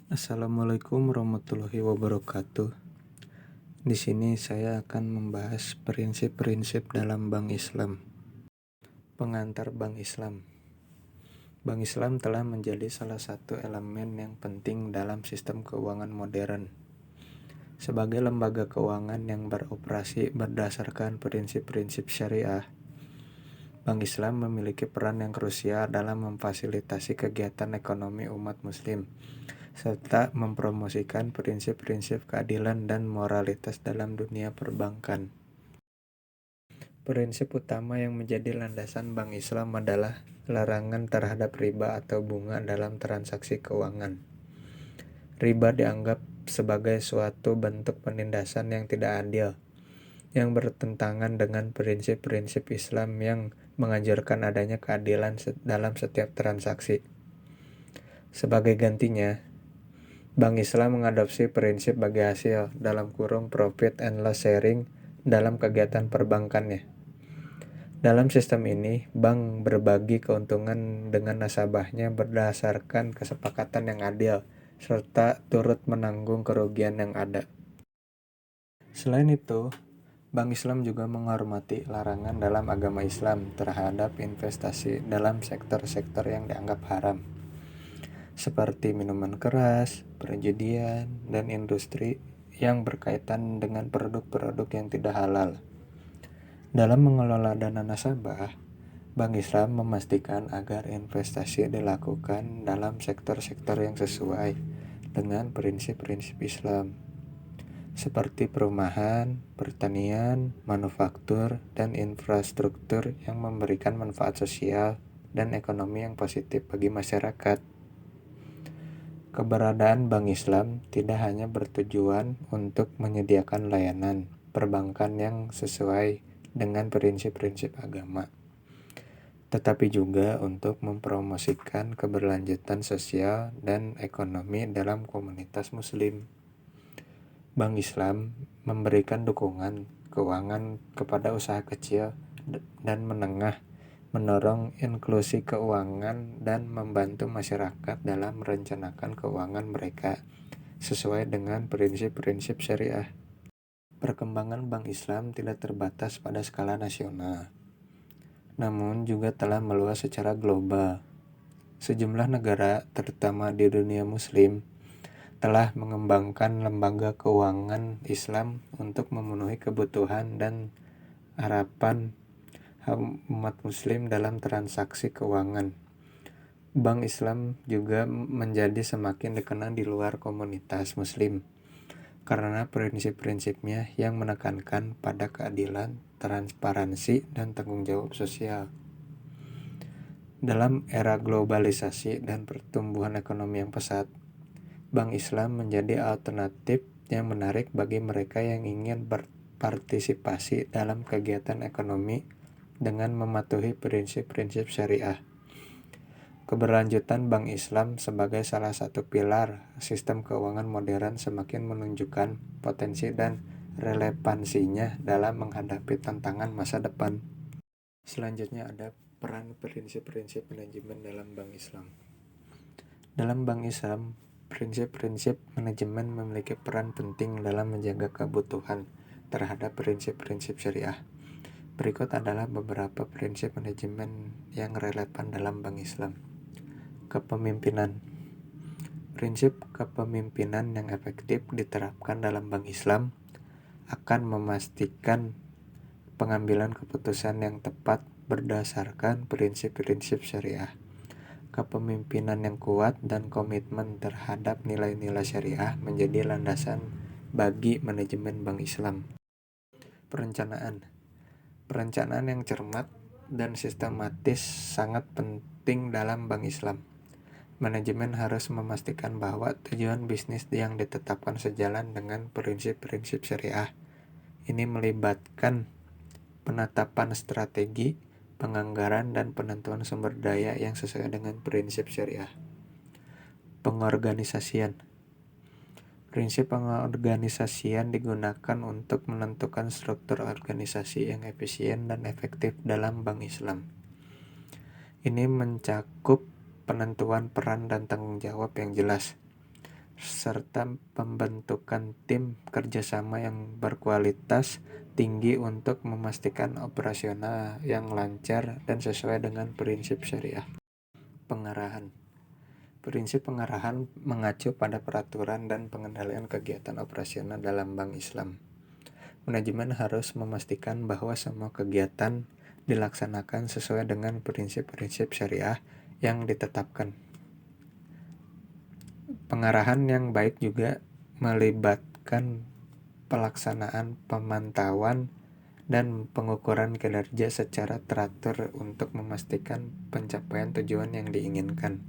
Assalamualaikum warahmatullahi wabarakatuh. Di sini saya akan membahas prinsip-prinsip dalam Bank Islam. Pengantar Bank Islam. Bank Islam telah menjadi salah satu elemen yang penting dalam sistem keuangan modern. Sebagai lembaga keuangan yang beroperasi berdasarkan prinsip-prinsip syariah, Bank Islam memiliki peran yang krusial dalam memfasilitasi kegiatan ekonomi umat muslim, serta mempromosikan prinsip-prinsip keadilan dan moralitas dalam dunia perbankan. Prinsip utama yang menjadi landasan Bank Islam adalah larangan terhadap riba atau bunga dalam transaksi keuangan. Riba dianggap sebagai suatu bentuk penindasan yang tidak adil, yang bertentangan dengan prinsip-prinsip Islam yang mengajarkan adanya keadilan dalam setiap transaksi. Sebagai gantinya, Bank Islam mengadopsi prinsip bagi hasil (profit and loss sharing) dalam kegiatan perbankannya. Dalam sistem ini, bank berbagi keuntungan dengan nasabahnya berdasarkan kesepakatan yang adil, serta turut menanggung kerugian yang ada. Selain itu, Bank Islam juga menghormati larangan dalam agama Islam terhadap investasi dalam sektor-sektor yang dianggap haram, seperti minuman keras, perjudian, dan industri yang berkaitan dengan produk-produk yang tidak halal. Dalam mengelola dana nasabah, Bank Islam memastikan agar investasi dilakukan dalam sektor-sektor yang sesuai dengan prinsip-prinsip Islam, seperti perumahan, pertanian, manufaktur, dan infrastruktur yang memberikan manfaat sosial dan ekonomi yang positif bagi masyarakat. Keberadaan Bank Islam tidak hanya bertujuan untuk menyediakan layanan perbankan yang sesuai dengan prinsip-prinsip agama, tetapi juga untuk mempromosikan keberlanjutan sosial dan ekonomi dalam komunitas Muslim. Bank Islam memberikan dukungan keuangan kepada usaha kecil dan menengah, mendorong inklusi keuangan, dan membantu masyarakat dalam merencanakan keuangan mereka sesuai dengan prinsip-prinsip syariah. Perkembangan Bank Islam tidak terbatas pada skala nasional, namun juga telah meluas secara global. Sejumlah negara, terutama di dunia Muslim, telah mengembangkan lembaga keuangan Islam untuk memenuhi kebutuhan dan harapan umat Muslim dalam transaksi keuangan. Bank Islam juga menjadi semakin dikenal di luar komunitas Muslim karena prinsip-prinsipnya yang menekankan pada keadilan, transparansi, dan tanggung jawab sosial. Dalam era globalisasi dan pertumbuhan ekonomi yang pesat, Bank Islam menjadi alternatif yang menarik bagi mereka yang ingin berpartisipasi dalam kegiatan ekonomi dengan mematuhi prinsip-prinsip syariah. Keberlanjutan Bank Islam sebagai salah satu pilar sistem keuangan modern semakin menunjukkan potensi dan relevansinya dalam menghadapi tantangan masa depan. Selanjutnya ada peran prinsip-prinsip manajemen dalam Bank Islam. Dalam Bank Islam, prinsip-prinsip manajemen memiliki peran penting dalam menjaga kebutuhan terhadap prinsip-prinsip syariah. Berikut adalah beberapa prinsip manajemen yang relevan dalam Bank Islam. Kepemimpinan. Prinsip kepemimpinan yang efektif diterapkan dalam Bank Islam akan memastikan pengambilan keputusan yang tepat berdasarkan prinsip-prinsip syariah. Kepemimpinan yang kuat dan komitmen terhadap nilai-nilai syariah menjadi landasan bagi manajemen Bank Islam. Perencanaan yang cermat dan sistematis sangat penting dalam Bank Islam. Manajemen harus memastikan bahwa tujuan bisnis yang ditetapkan sejalan dengan prinsip-prinsip syariah. Ini melibatkan penetapan strategi, penganggaran, dan penentuan sumber daya yang sesuai dengan prinsip syariah. Pengorganisasian. Prinsip pengorganisasian digunakan untuk menentukan struktur organisasi yang efisien dan efektif dalam Bank Islam. Ini mencakup penentuan peran dan tanggung jawab yang jelas, serta pembentukan tim kerjasama yang berkualitas tinggi untuk memastikan operasional yang lancar dan sesuai dengan prinsip syariah. Pengarahan. Prinsip pengarahan mengacu pada peraturan dan pengendalian kegiatan operasional dalam Bank Islam. Manajemen harus memastikan bahwa semua kegiatan dilaksanakan sesuai dengan prinsip-prinsip syariah yang ditetapkan. Pengarahan yang baik juga melibatkan pelaksanaan pemantauan dan pengukuran kinerja secara teratur untuk memastikan pencapaian tujuan yang diinginkan.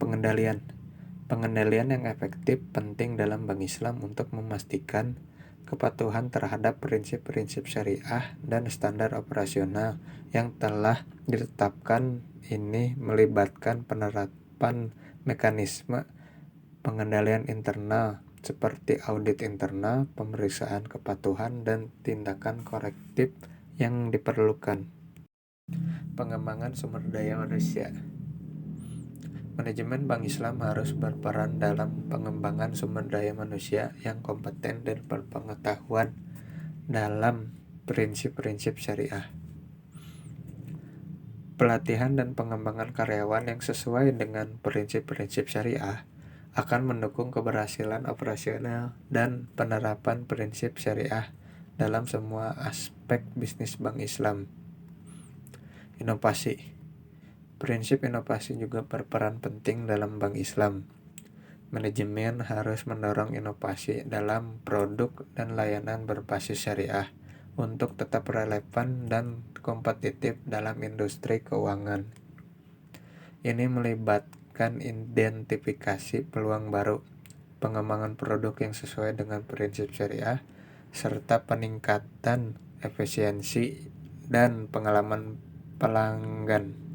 Pengendalian yang efektif penting dalam Bank Islam untuk memastikan kepatuhan terhadap prinsip-prinsip syariah dan standar operasional yang telah ditetapkan. Ini melibatkan penerapan mekanisme pengendalian internal seperti audit internal, pemeriksaan kepatuhan, dan tindakan korektif yang diperlukan. Pengembangan sumber daya manusia. Manajemen Bank Islam harus berperan dalam pengembangan sumber daya manusia yang kompeten dan berpengetahuan dalam prinsip-prinsip syariah. Pelatihan dan pengembangan karyawan yang sesuai dengan prinsip-prinsip syariah akan mendukung keberhasilan operasional dan penerapan prinsip syariah dalam semua aspek bisnis Bank Islam. Inovasi. Prinsip inovasi juga berperan penting dalam Bank Islam. Manajemen harus mendorong inovasi dalam produk dan layanan berbasis syariah untuk tetap relevan dan kompetitif dalam industri keuangan. Ini melibatkan identifikasi peluang baru, pengembangan produk yang sesuai dengan prinsip syariah, serta peningkatan efisiensi dan pengalaman pelanggan.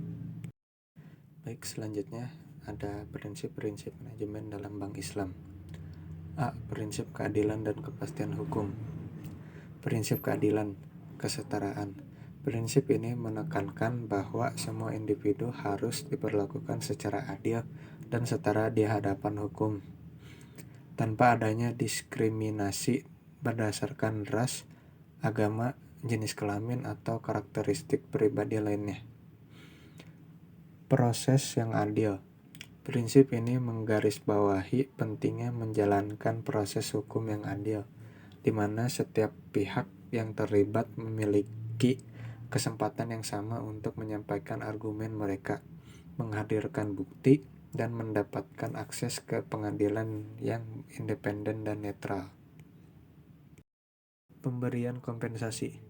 Baik, selanjutnya ada prinsip-prinsip manajemen dalam Bank Islam. A. Prinsip keadilan dan kepastian hukum. Prinsip keadilan, kesetaraan. Prinsip ini menekankan bahwa semua individu harus diperlakukan secara adil dan setara di hadapan hukum, tanpa adanya diskriminasi berdasarkan ras, agama, jenis kelamin, atau karakteristik pribadi lainnya. Proses yang adil. Prinsip ini menggarisbawahi pentingnya menjalankan proses hukum yang adil, di mana setiap pihak yang terlibat memiliki kesempatan yang sama untuk menyampaikan argumen mereka, menghadirkan bukti, dan mendapatkan akses ke pengadilan yang independen dan netral. Pemberian kompensasi.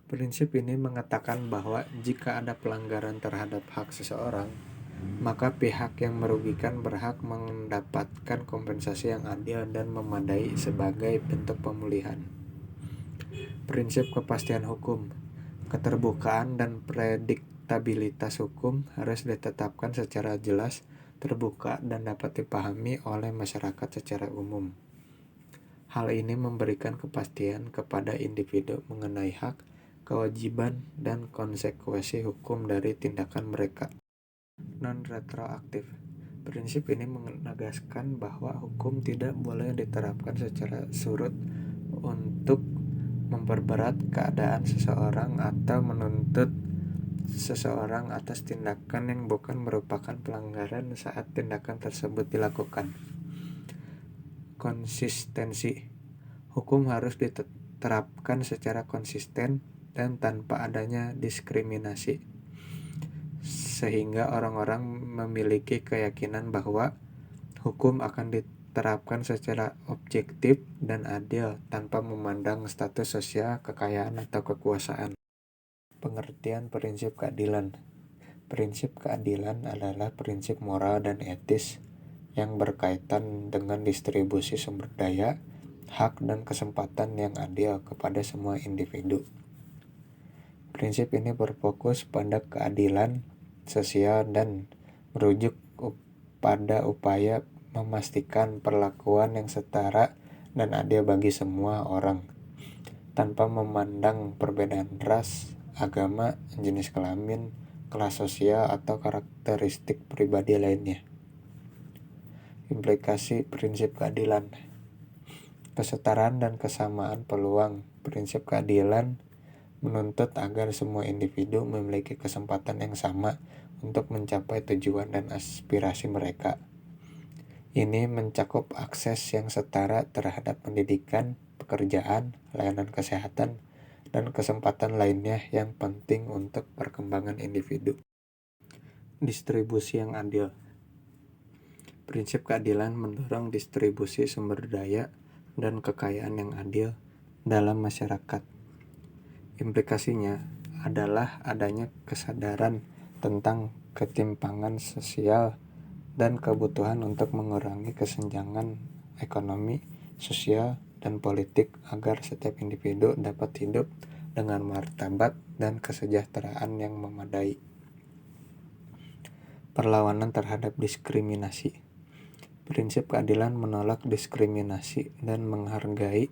Prinsip ini mengatakan bahwa jika ada pelanggaran terhadap hak seseorang, maka pihak yang merugikan berhak mendapatkan kompensasi yang adil dan memadai sebagai bentuk pemulihan. Prinsip kepastian hukum. Keterbukaan dan prediktabilitas hukum harus ditetapkan secara jelas, terbuka, dan dapat dipahami oleh masyarakat secara umum. Hal ini memberikan kepastian kepada individu mengenai hak, kewajiban, dan konsekuensi hukum dari tindakan mereka. Non-retroaktif. Prinsip ini menegaskan bahwa hukum tidak boleh diterapkan secara surut untuk memperberat keadaan seseorang atau menuntut seseorang atas tindakan yang bukan merupakan pelanggaran saat tindakan tersebut dilakukan. Konsistensi. Hukum harus diterapkan secara konsisten dan tanpa adanya diskriminasi, sehingga orang-orang memiliki keyakinan bahwa hukum akan diterapkan secara objektif dan adil tanpa memandang status sosial, kekayaan, atau kekuasaan. Pengertian prinsip keadilan. Prinsip keadilan adalah prinsip moral dan etis yang berkaitan dengan distribusi sumber daya, hak, dan kesempatan yang adil kepada semua individu. Prinsip ini berfokus pada keadilan sosial dan merujuk pada upaya memastikan perlakuan yang setara dan adil bagi semua orang, tanpa memandang perbedaan ras, agama, jenis kelamin, kelas sosial, atau karakteristik pribadi lainnya. Implikasi prinsip keadilan. Kesetaraan dan kesamaan peluang. Prinsip keadilan menuntut agar semua individu memiliki kesempatan yang sama untuk mencapai tujuan dan aspirasi mereka. Ini mencakup akses yang setara terhadap pendidikan, pekerjaan, layanan kesehatan, dan kesempatan lainnya yang penting untuk perkembangan individu. Distribusi yang adil. Prinsip keadilan mendorong distribusi sumber daya dan kekayaan yang adil dalam masyarakat. Implikasinya adalah adanya kesadaran tentang ketimpangan sosial dan kebutuhan untuk mengurangi kesenjangan ekonomi, sosial, dan politik agar setiap individu dapat hidup dengan martabat dan kesejahteraan yang memadai. Perlawanan terhadap diskriminasi. Prinsip keadilan menolak diskriminasi dan menghargai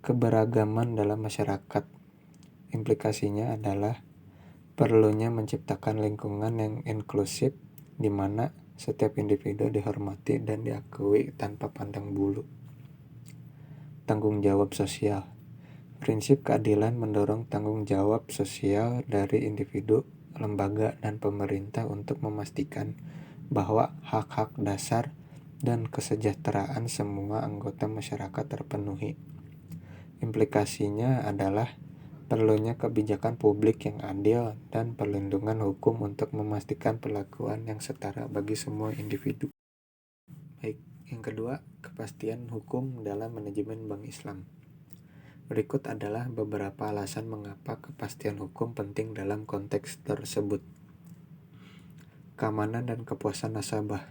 keberagaman dalam masyarakat. Implikasinya adalah perlunya menciptakan lingkungan yang inklusif di mana setiap individu dihormati dan diakui tanpa pandang bulu. Tanggung jawab sosial. Prinsip keadilan mendorong tanggung jawab sosial dari individu, lembaga, dan pemerintah untuk memastikan bahwa hak-hak dasar dan kesejahteraan semua anggota masyarakat terpenuhi. Implikasinya adalah perlunya kebijakan publik yang adil dan perlindungan hukum untuk memastikan perlakuan yang setara bagi semua individu. Baik, yang kedua, kepastian hukum dalam manajemen bank Islam. Berikut adalah beberapa alasan mengapa kepastian hukum penting dalam konteks tersebut. Keamanan dan kepuasan nasabah.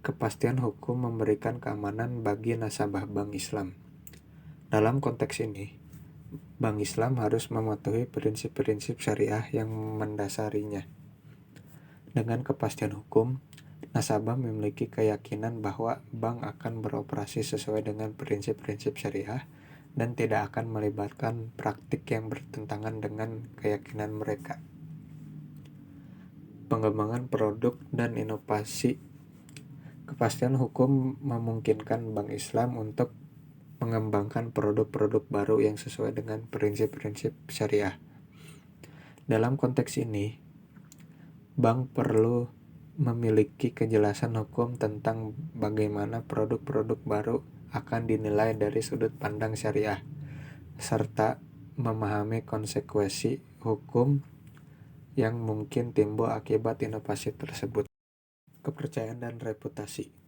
Kepastian hukum memberikan keamanan bagi nasabah bank Islam. Dalam konteks ini, Bank Islam harus mematuhi prinsip-prinsip syariah yang mendasarinya. Dengan kepastian hukum, nasabah memiliki keyakinan bahwa bank akan beroperasi sesuai dengan prinsip-prinsip syariah dan tidak akan melibatkan praktik yang bertentangan dengan keyakinan mereka. Pengembangan produk dan inovasi. Kepastian hukum memungkinkan Bank Islam untuk mengembangkan produk-produk baru yang sesuai dengan prinsip-prinsip syariah. Dalam konteks ini, bank perlu memiliki kejelasan hukum tentang bagaimana produk-produk baru akan dinilai dari sudut pandang syariah, serta memahami konsekuensi hukum yang mungkin timbul akibat inovasi tersebut. Kepercayaan dan reputasi.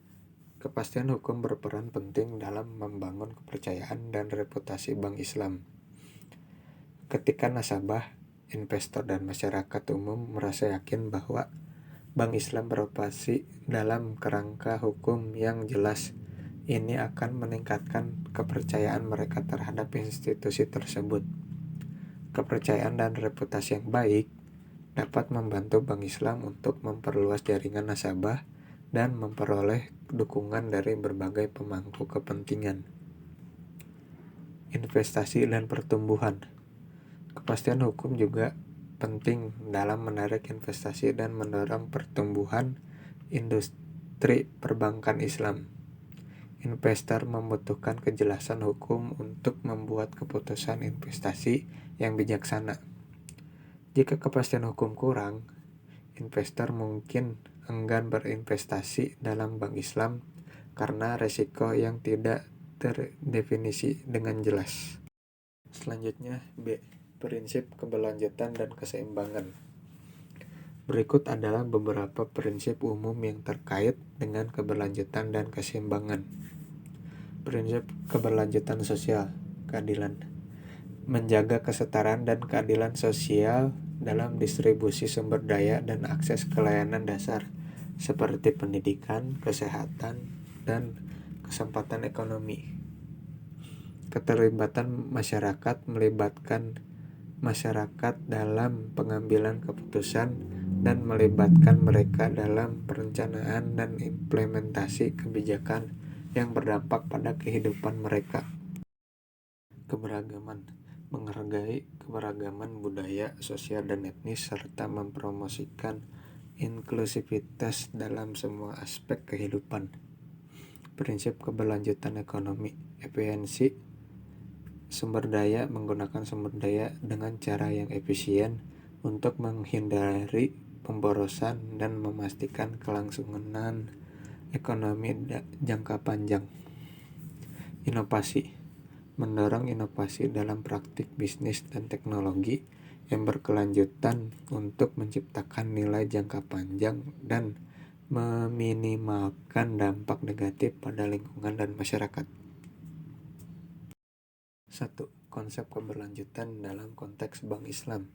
Kepastian hukum berperan penting dalam membangun kepercayaan dan reputasi Bank Islam. Ketika nasabah, investor, dan masyarakat umum merasa yakin bahwa Bank Islam beroperasi dalam kerangka hukum yang jelas, ini akan meningkatkan kepercayaan mereka terhadap institusi tersebut. Kepercayaan dan reputasi yang baik dapat membantu Bank Islam untuk memperluas jaringan nasabah dan memperoleh dukungan dari berbagai pemangku kepentingan. Investasi dan pertumbuhan. Kepastian hukum juga penting dalam menarik investasi dan mendorong pertumbuhan industri perbankan Islam. Investor membutuhkan kejelasan hukum untuk membuat keputusan investasi yang bijaksana. Jika kepastian hukum kurang, investor mungkin enggan berinvestasi dalam bank Islam karena resiko yang tidak terdefinisi dengan jelas. Selanjutnya, B. Prinsip keberlanjutan dan keseimbangan. Berikut adalah beberapa prinsip umum yang terkait dengan keberlanjutan dan keseimbangan. Prinsip keberlanjutan sosial, keadilan. Menjaga kesetaraan dan keadilan sosial dalam distribusi sumber daya dan akses ke layanan dasar seperti pendidikan, kesehatan, dan kesempatan ekonomi. Keterlibatan masyarakat melibatkan masyarakat dalam pengambilan keputusan dan melibatkan mereka dalam perencanaan dan implementasi kebijakan yang berdampak pada kehidupan mereka. Keberagaman. Menghargai keberagaman budaya, sosial, dan etnis serta mempromosikan inklusivitas dalam semua aspek kehidupan. Prinsip keberlanjutan ekonomi, efisiensi sumber daya, menggunakan sumber daya dengan cara yang efisien untuk menghindari pemborosan dan memastikan kelangsungan ekonomi jangka panjang. Inovasi, mendorong inovasi dalam praktik bisnis dan teknologi yang berkelanjutan untuk menciptakan nilai jangka panjang dan meminimalkan dampak negatif pada lingkungan dan masyarakat. 1. Konsep keberlanjutan dalam konteks Bank Islam.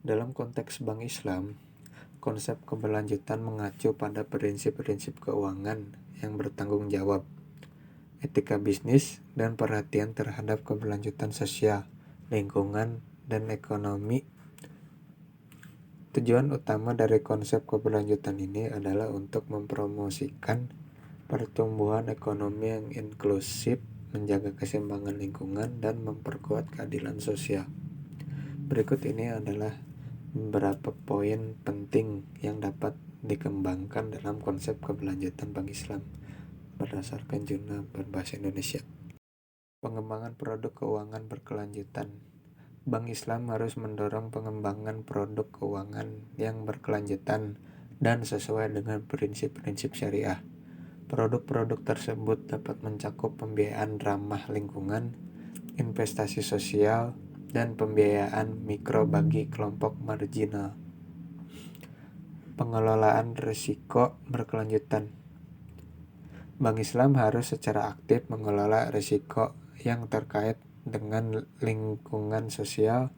Dalam konteks Bank Islam, konsep keberlanjutan mengacu pada prinsip-prinsip keuangan yang bertanggung jawab, etika bisnis, dan perhatian terhadap keberlanjutan sosial, lingkungan, dan ekonomi. Tujuan utama dari konsep keberlanjutan ini adalah untuk mempromosikan pertumbuhan ekonomi yang inklusif, menjaga keseimbangan lingkungan, dan memperkuat keadilan sosial. Berikut ini adalah beberapa poin penting yang dapat dikembangkan dalam konsep keberlanjutan Bank Islam berdasarkan jurnal berbahasa Indonesia. Pengembangan produk keuangan berkelanjutan. Bank Islam harus mendorong pengembangan produk keuangan yang berkelanjutan dan sesuai dengan prinsip-prinsip syariah. Produk-produk tersebut dapat mencakup pembiayaan ramah lingkungan, investasi sosial, dan pembiayaan mikro bagi kelompok marginal. Pengelolaan risiko berkelanjutan. Bank Islam harus secara aktif mengelola risiko yang terkait dengan lingkungan sosial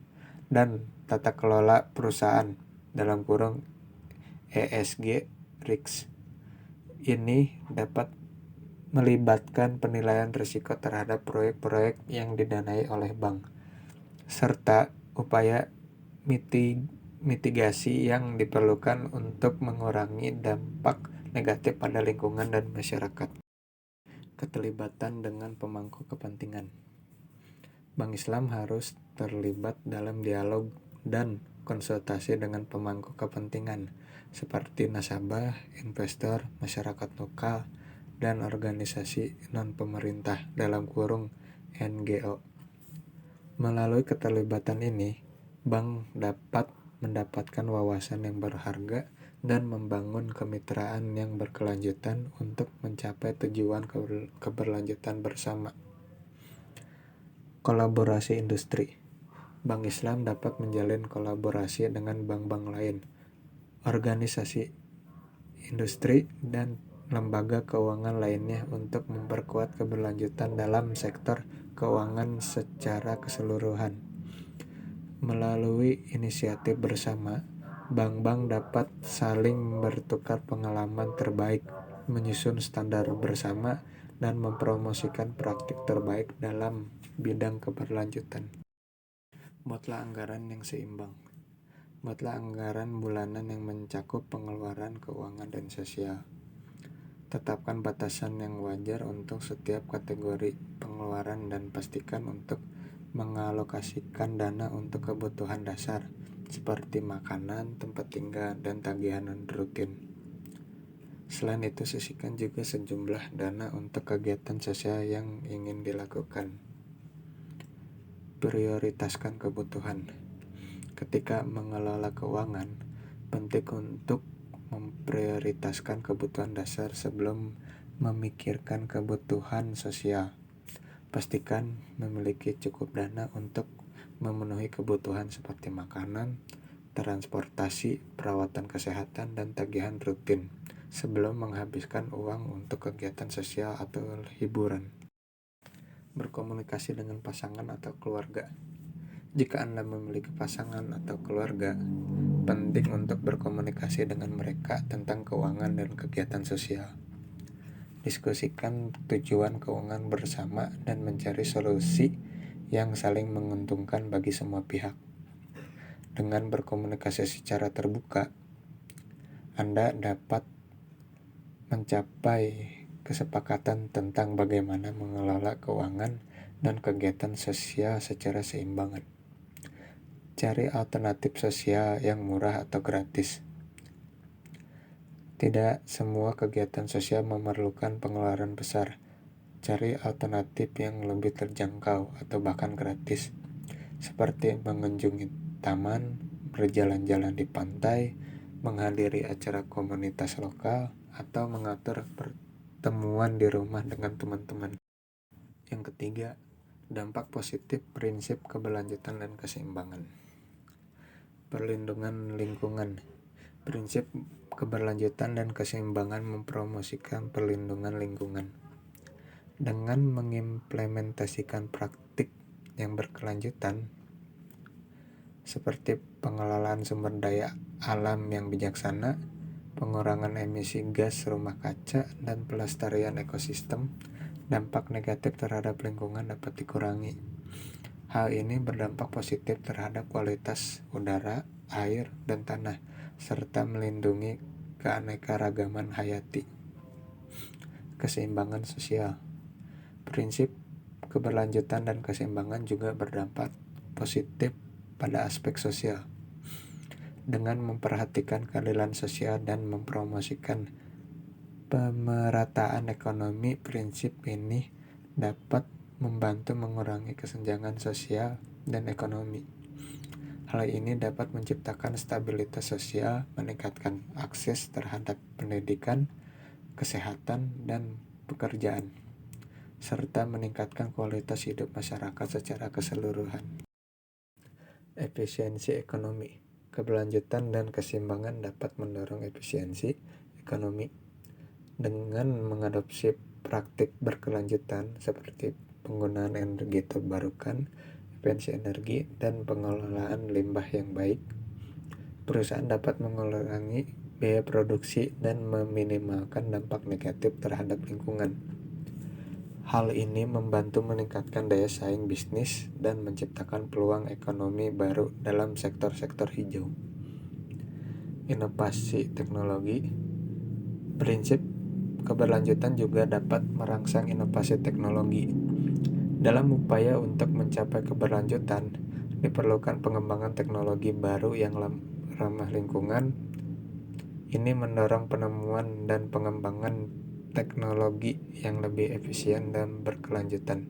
dan tata kelola perusahaan (ESG risks). Ini dapat melibatkan penilaian risiko terhadap proyek-proyek yang didanai oleh bank, serta upaya mitigasi yang diperlukan untuk mengurangi dampak negatif pada lingkungan dan masyarakat. Keterlibatan dengan pemangku kepentingan. Bank Islam harus terlibat dalam dialog dan konsultasi dengan pemangku kepentingan seperti nasabah, investor, masyarakat lokal, dan organisasi non-pemerintah (NGO). Melalui keterlibatan ini, bank dapat mendapatkan wawasan yang berharga dan membangun kemitraan yang berkelanjutan untuk mencapai tujuan keberlanjutan bersama. Kolaborasi industri. Bank Islam dapat menjalin kolaborasi dengan bank-bank lain, organisasi industri, dan lembaga keuangan lainnya untuk memperkuat keberlanjutan dalam sektor keuangan secara keseluruhan. Melalui inisiatif bersama, bank-bank dapat saling bertukar pengalaman terbaik, menyusun standar bersama, dan mempromosikan praktik terbaik dalam bidang keberlanjutan. Buatlah anggaran yang seimbang. Buatlah anggaran bulanan yang mencakup pengeluaran keuangan dan sosial. Tetapkan batasan yang wajar untuk setiap kategori pengeluaran dan pastikan untuk mengalokasikan dana untuk kebutuhan dasar seperti makanan, tempat tinggal, dan tagihan rutin. Selain itu, sisihkan juga sejumlah dana untuk kegiatan sosial yang ingin dilakukan. Prioritaskan kebutuhan. Ketika mengelola keuangan, penting untuk memprioritaskan kebutuhan dasar sebelum memikirkan kebutuhan sosial. Pastikan memiliki cukup dana untuk memenuhi kebutuhan seperti makanan, transportasi, perawatan kesehatan, dan tagihan rutin sebelum menghabiskan uang untuk kegiatan sosial atau hiburan. Berkomunikasi dengan pasangan atau keluarga. Jika Anda memiliki pasangan atau keluarga, penting untuk berkomunikasi dengan mereka tentang keuangan dan kegiatan sosial. Diskusikan tujuan keuangan bersama dan mencari solusi yang saling menguntungkan bagi semua pihak. Dengan berkomunikasi secara terbuka, Anda dapat mencapai kesepakatan tentang bagaimana mengelola keuangan dan kegiatan sosial secara seimbang. Cari alternatif sosial yang murah atau gratis. Tidak semua kegiatan sosial memerlukan pengeluaran besar. Cari alternatif yang lebih terjangkau atau bahkan gratis, seperti mengunjungi taman, berjalan-jalan di pantai, menghadiri acara komunitas lokal, atau mengatur pertemuan di rumah dengan teman-teman. Yang ketiga, dampak positif prinsip keberlanjutan dan keseimbangan. Perlindungan lingkungan. Prinsip keberlanjutan dan keseimbangan mempromosikan perlindungan lingkungan. Dengan mengimplementasikan praktik yang berkelanjutan, seperti pengelolaan sumber daya alam yang bijaksana, pengurangan emisi gas rumah kaca, dan pelestarian ekosistem, dampak negatif terhadap lingkungan dapat dikurangi. Hal ini berdampak positif terhadap kualitas udara, air, dan tanah, serta melindungi keanekaragaman hayati. Keseimbangan sosial. Prinsip keberlanjutan dan keseimbangan juga berdampak positif pada aspek sosial. Dengan memperhatikan keadilan sosial dan mempromosikan pemerataan ekonomi, prinsip ini dapat membantu mengurangi kesenjangan sosial dan ekonomi. Hal ini dapat menciptakan stabilitas sosial, meningkatkan akses terhadap pendidikan, kesehatan, dan pekerjaan, serta meningkatkan kualitas hidup masyarakat secara keseluruhan. Efisiensi ekonomi. Keberlanjutan dan keseimbangan dapat mendorong efisiensi ekonomi dengan mengadopsi praktik berkelanjutan seperti penggunaan energi terbarukan, efisiensi energi, dan pengelolaan limbah yang baik. Perusahaan dapat mengurangi biaya produksi dan meminimalkan dampak negatif terhadap lingkungan. Hal ini membantu meningkatkan daya saing bisnis dan menciptakan peluang ekonomi baru dalam sektor-sektor hijau. Inovasi teknologi. Prinsip keberlanjutan juga dapat merangsang inovasi teknologi. Dalam upaya untuk mencapai keberlanjutan, diperlukan pengembangan teknologi baru yang ramah lingkungan. Ini mendorong penemuan dan pengembangan teknologi yang lebih efisien dan berkelanjutan,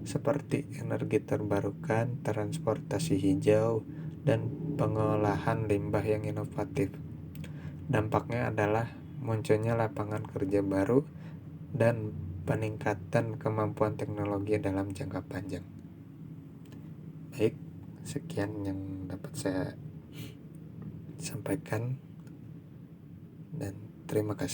seperti energi terbarukan, transportasi hijau, dan pengolahan limbah yang inovatif. Dampaknya adalah munculnya lapangan kerja baru dan peningkatan kemampuan teknologi dalam jangka panjang. Baik, sekian yang dapat saya sampaikan dan terima kasih.